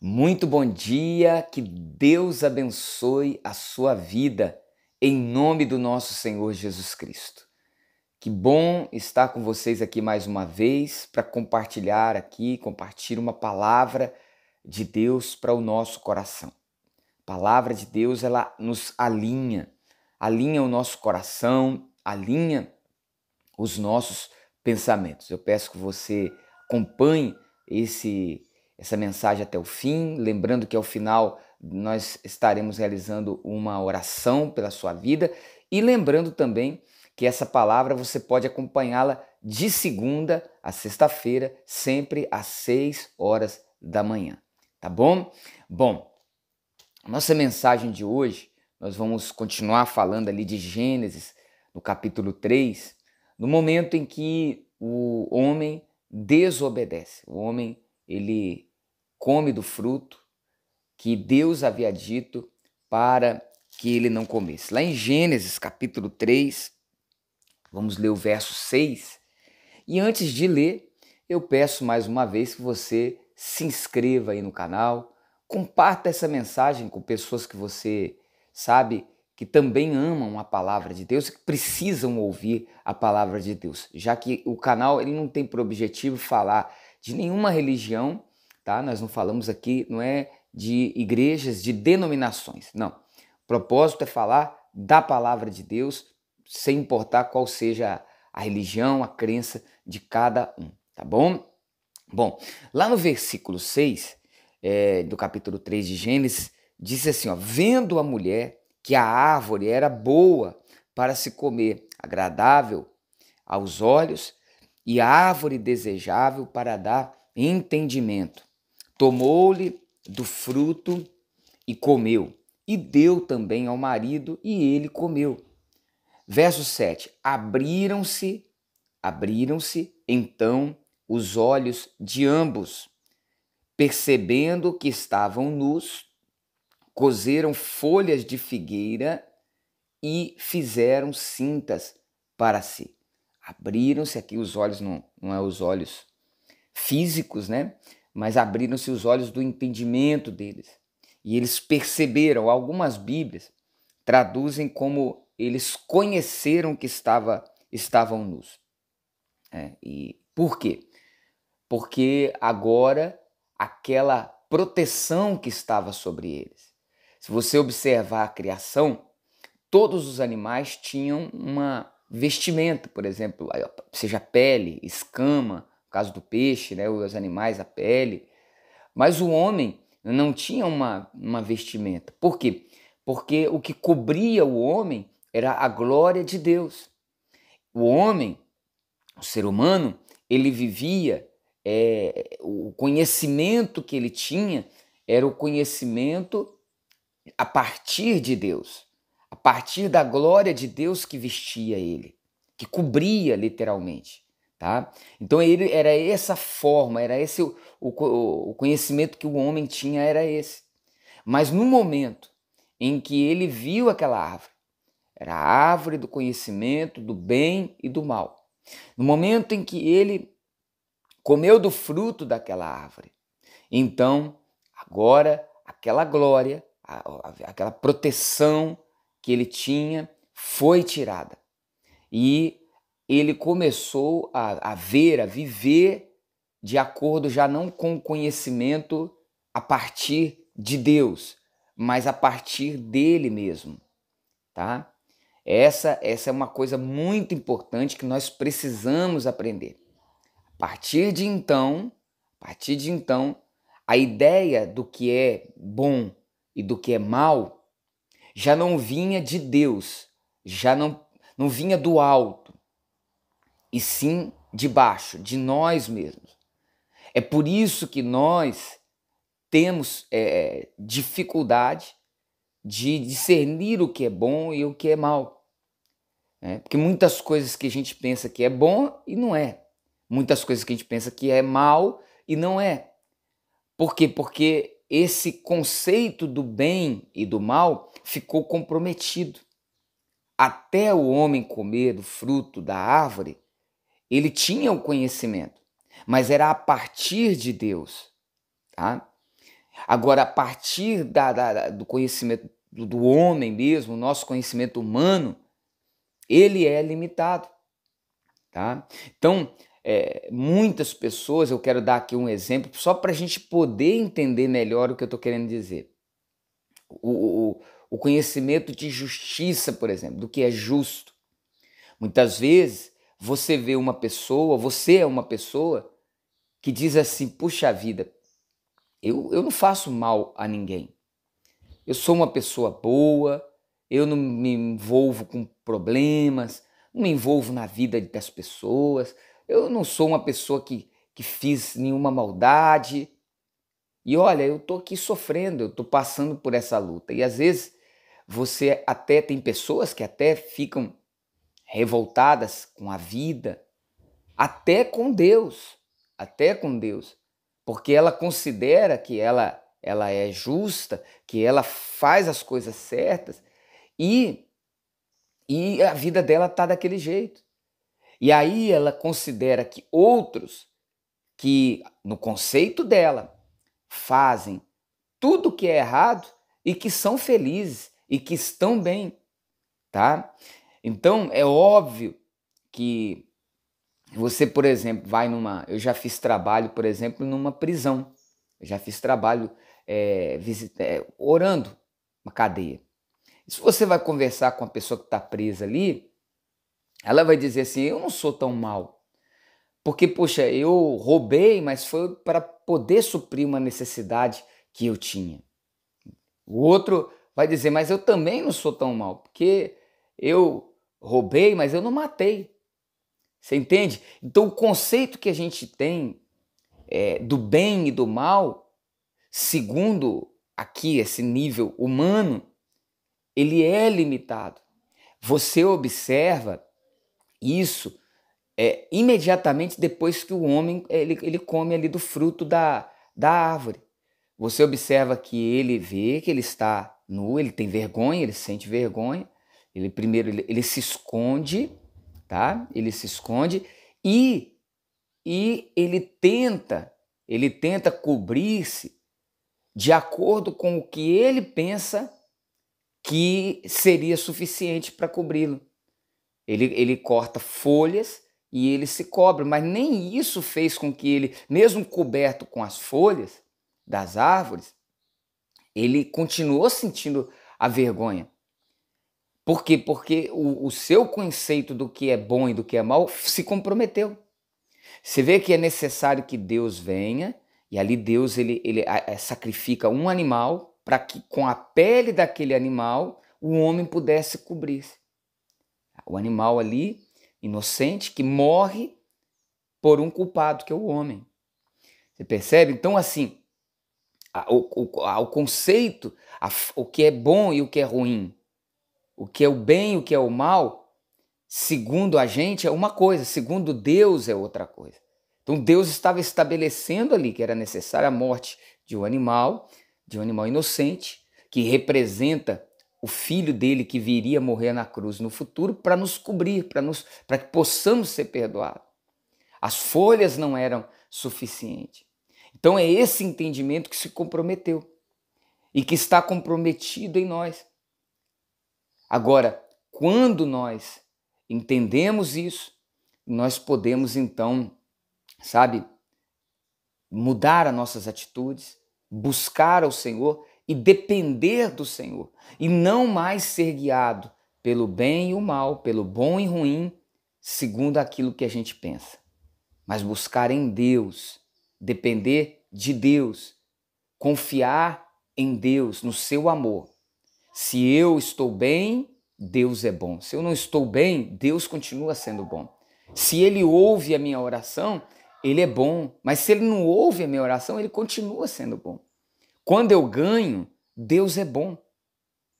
Muito bom dia, que Deus abençoe a sua vida, em nome do nosso Senhor Jesus Cristo. Que bom estar com vocês aqui mais uma vez para compartilhar uma palavra de Deus para o nosso coração. A palavra de Deus, ela nos alinha o nosso coração, alinha os nossos pensamentos. Eu peço que você acompanhe essa mensagem até o fim, lembrando que ao final nós estaremos realizando uma oração pela sua vida e lembrando também que essa palavra você pode acompanhá-la de segunda a sexta-feira, sempre às 6 horas da manhã, tá bom? Bom, nossa mensagem de hoje, nós vamos continuar falando ali de Gênesis, no capítulo 3, no momento em que o homem desobedece. O homem, ele come do fruto que Deus havia dito para que ele não comesse. Lá em Gênesis, capítulo 3, vamos ler o verso 6. E antes de ler, eu peço mais uma vez que você se inscreva aí no canal, comparta essa mensagem com pessoas que você sabe que também amam a palavra de Deus, que precisam ouvir a palavra de Deus, já que o canal ele não tem por objetivo falar de nenhuma religião, tá? Nós não falamos aqui, não é de igrejas, de denominações, não. O propósito é falar da palavra de Deus, sem importar qual seja a religião, a crença de cada um, tá bom? Bom, lá no versículo 6 do capítulo 3 de Gênesis, diz assim, ó, vendo a mulher que a árvore era boa para se comer, agradável aos olhos e árvore desejável para dar entendimento, tomou-lhe do fruto e comeu, e deu também ao marido e ele comeu. Verso 7, abriram-se então os olhos de ambos, percebendo que estavam nus, coseram folhas de figueira e fizeram cintas para si. Abriram-se aqui os olhos, não é os olhos físicos, né? Mas abriram-se os olhos do entendimento deles. E eles perceberam, algumas Bíblias traduzem como eles conheceram que estavam nus. E por quê? Porque agora aquela proteção que estava sobre eles. Se você observar a criação, todos os animais tinham uma vestimenta, por exemplo, seja pele, escama, no caso do peixe, né, os animais, a pele. Mas o homem não tinha uma vestimenta. Por quê? Porque o que cobria o homem era a glória de Deus. O homem, o ser humano, ele vivia, o conhecimento que ele tinha era o conhecimento a partir de Deus, a partir da glória de Deus que vestia ele, que cobria literalmente, tá? Então ele era essa forma, era esse o conhecimento que o homem tinha, era esse. Mas no momento em que ele viu aquela árvore, era a árvore do conhecimento do bem e do mal. No momento em que ele comeu do fruto daquela árvore, então agora aquela glória, aquela proteção que ele tinha foi tirada. E ele começou a ver, a viver de acordo já não com o conhecimento a partir de Deus, mas a partir dele mesmo, tá? Essa é uma coisa muito importante que nós precisamos aprender. A partir de então, a ideia do que é bom e do que é mal já não vinha de Deus, já não vinha do alto, e sim de baixo, de nós mesmos. É por isso que nós temos dificuldade de discernir o que é bom e o que é mal. Porque muitas coisas que a gente pensa que é bom e não é. Muitas coisas que a gente pensa que é mal e não é. Por quê? Porque esse conceito do bem e do mal ficou comprometido. Até o homem comer do fruto da árvore, ele tinha o conhecimento, mas era a partir de Deus, tá? Agora, a partir do conhecimento do homem mesmo, o nosso conhecimento humano, ele é limitado, tá? Então, muitas pessoas, eu quero dar aqui um exemplo, só para a gente poder entender melhor o que eu estou querendo dizer. O conhecimento de justiça, por exemplo, do que é justo. Muitas vezes, você é uma pessoa que diz assim, puxa vida, eu não faço mal a ninguém. Eu sou uma pessoa boa, eu não me envolvo com problemas, não me envolvo na vida das pessoas, eu não sou uma pessoa que fiz nenhuma maldade. E olha, eu tô aqui sofrendo, eu tô passando por essa luta. E às vezes você até tem pessoas que até ficam revoltadas com a vida, até com Deus, porque ela considera que ela é justa, que ela faz as coisas certas e a vida dela tá daquele jeito. E aí ela considera que outros que no conceito dela fazem tudo que é errado e que são felizes e que estão bem, tá? Então é óbvio que você, por exemplo, eu já fiz trabalho, por exemplo, numa prisão. Eu já fiz trabalho orando uma cadeia. E se você vai conversar com a pessoa que está presa ali, ela vai dizer assim, eu não sou tão mal. Porque, poxa, eu roubei, mas foi para poder suprir uma necessidade que eu tinha. O outro vai dizer, mas eu também não sou tão mal, porque eu roubei, mas eu não matei. Você entende? Então o conceito que a gente tem do bem e do mal, segundo aqui esse nível humano, ele é limitado. Você observa isso imediatamente depois que o homem ele come ali do fruto da árvore. Você observa que ele vê que ele está nu, ele tem vergonha, ele sente vergonha. Ele primeiro ele se esconde, tá? Ele se esconde e ele tenta cobrir-se de acordo com o que ele pensa que seria suficiente para cobri-lo. Ele corta folhas e ele se cobre, mas nem isso fez com que ele, mesmo coberto com as folhas das árvores, ele continuou sentindo a vergonha. Por quê? Porque o seu conceito do que é bom e do que é mal se comprometeu. Você vê que é necessário que Deus venha, e ali Deus ele sacrifica um animal para que com a pele daquele animal o homem pudesse cobrir-se. O animal ali, inocente, que morre por um culpado, que é o homem. Você percebe? Então, assim, o conceito, o que é bom e o que é ruim, o que é o bem e o que é o mal, segundo a gente é uma coisa, segundo Deus é outra coisa. Então Deus estava estabelecendo ali que era necessária a morte de um animal inocente, que representa o filho dele que viria morrer na cruz no futuro para nos cobrir, para que possamos ser perdoados. As folhas não eram suficientes. Então é esse entendimento que se comprometeu e que está comprometido em nós. Agora, quando nós entendemos isso, nós podemos então, mudar as nossas atitudes, buscar ao Senhor e depender do Senhor, e não mais ser guiado pelo bem e o mal, pelo bom e ruim, segundo aquilo que a gente pensa, mas buscar em Deus, depender de Deus, confiar em Deus, no seu amor. Se eu estou bem, Deus é bom. Se eu não estou bem, Deus continua sendo bom. Se Ele ouve a minha oração, Ele é bom. Mas se Ele não ouve a minha oração, Ele continua sendo bom. Quando eu ganho, Deus é bom.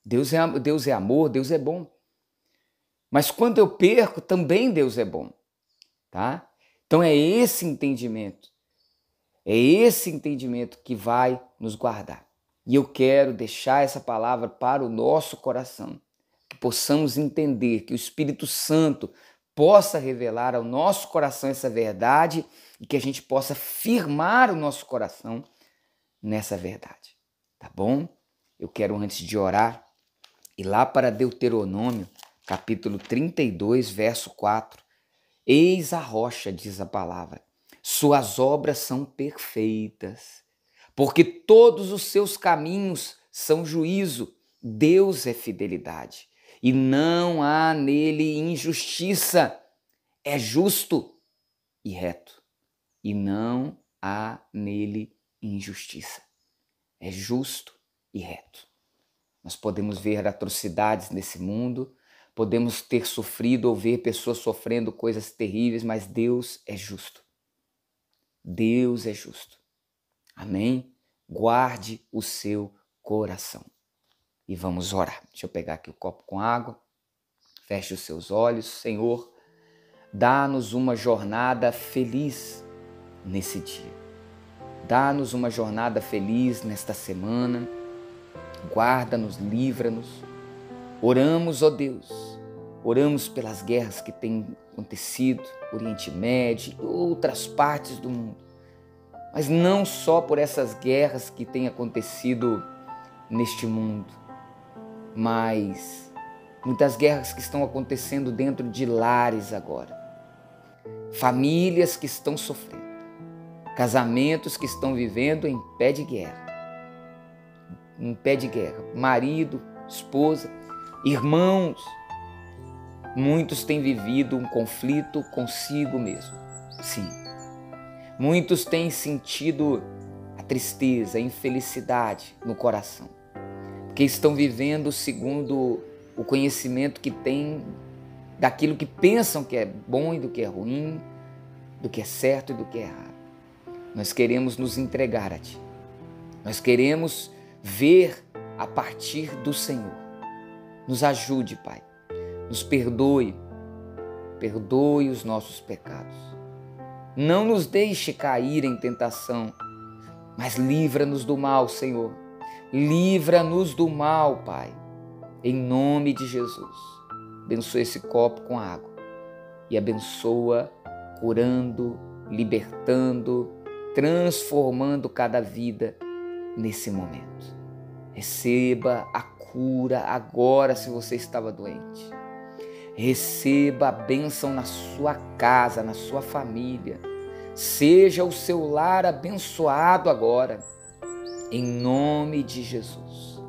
Deus é amor, Deus é bom. Mas quando eu perco, também Deus é bom. Tá? Então é esse entendimento. É esse entendimento que vai nos guardar. E eu quero deixar essa palavra para o nosso coração. Que possamos entender, que o Espírito Santo possa revelar ao nosso coração essa verdade e que a gente possa firmar o nosso coração nessa verdade. tá bom? Eu quero, antes de orar, ir lá para Deuteronômio, capítulo 32, verso 4. Eis a rocha, diz a palavra, suas obras são perfeitas, porque todos os seus caminhos são juízo. Deus é fidelidade e não há nele injustiça. É justo e reto e não há nele injustiça. É justo e reto. Nós podemos ver atrocidades nesse mundo, podemos ter sofrido ou ver pessoas sofrendo coisas terríveis, mas Deus é justo. Deus é justo. Amém? Guarde o seu coração. E vamos orar. Deixa eu pegar aqui o copo com água. Feche os seus olhos. Senhor, dá-nos uma jornada feliz nesse dia. Dá-nos uma jornada feliz nesta semana. Guarda-nos, livra-nos. Oramos, ó Deus. Oramos pelas guerras que têm acontecido, Oriente Médio e outras partes do mundo. Mas não só por essas guerras que têm acontecido neste mundo, mas muitas guerras que estão acontecendo dentro de lares agora. Famílias que estão sofrendo, casamentos que estão vivendo em pé de guerra. Marido, esposa, irmãos. Muitos têm vivido um conflito consigo mesmo. Sim. Muitos têm sentido a tristeza, a infelicidade no coração, porque estão vivendo segundo o conhecimento que têm daquilo que pensam que é bom e do que é ruim, do que é certo e do que é errado. Nós queremos nos entregar a Ti. Nós queremos ver a partir do Senhor. Nos ajude, Pai. Nos perdoe. Perdoe os nossos pecados. Não nos deixe cair em tentação, mas livra-nos do mal, Senhor. Livra-nos do mal, Pai. Em nome de Jesus. Abençoa esse copo com água e abençoa curando, libertando, transformando cada vida nesse momento. Receba a cura agora se você estava doente. Receba a bênção na sua casa, na sua família. Seja o seu lar abençoado agora, em nome de Jesus.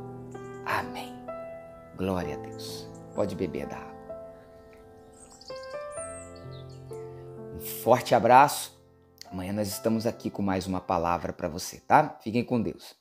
Amém. Glória a Deus. Pode beber da água. Um forte abraço. Amanhã nós estamos aqui com mais uma palavra para você, tá? Fiquem com Deus.